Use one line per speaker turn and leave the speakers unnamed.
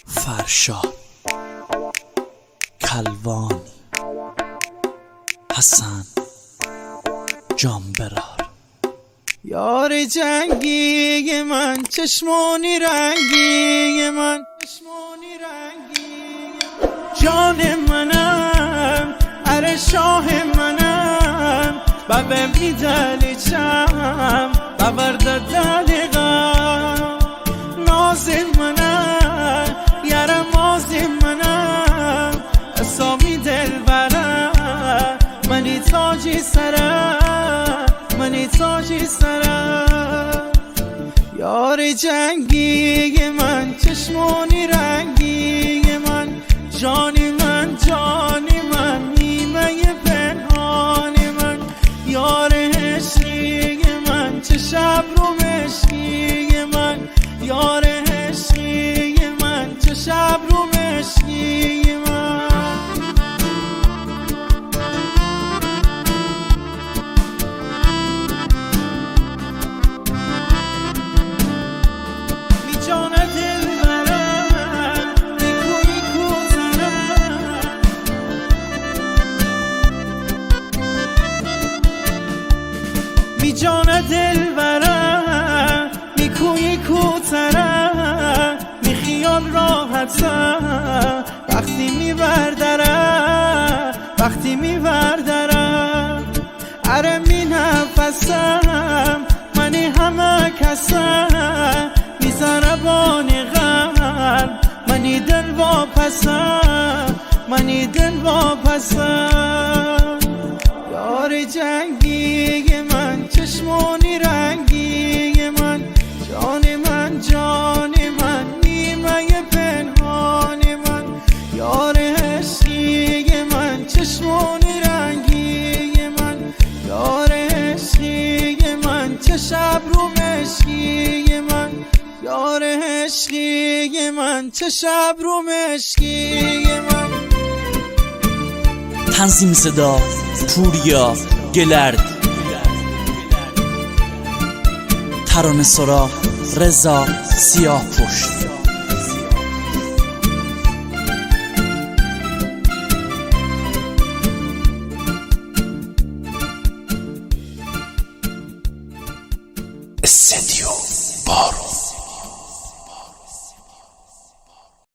فرشاد، کلوانی، حسن جانبرار.
یار جنگی من، چشمانی رنگی من، جان منم، اره شاه منم، ببه بیدلی چم، ببرده دلقم. ناز منم، یارم مازی منم، اسامی دل برم، منی تاجی سرم، منی تاجی سرم. یار جنگی من، چشمانی رنگی من، جانی من، جانی من، نیمه پنهانی من. یار عشقی من، چه شب رو مشکی من، یار عشقی من، چه شب رو مشکی من. می جان دل برم، می کوی کوترم، می خیال راحتم، وقتی می بردرم، وقتی می بردرم. اره می نفسم، منی همه کسم، می زربانی غم، منی دل واپسم، منی دل واپسم. یار جنگی من، چشمانی رنگی من، جان من، جان من، نیمه پنهانی من. یار عشقی من، چشمانی رنگی من، یار عشقی من، چه شب رو مشکی من، یار عشقی من، چه شب رو مشکی من.
تنظیم صدا پوریا گلرد، ترانه سرا رضا سیاه پشت. استدیو بارو.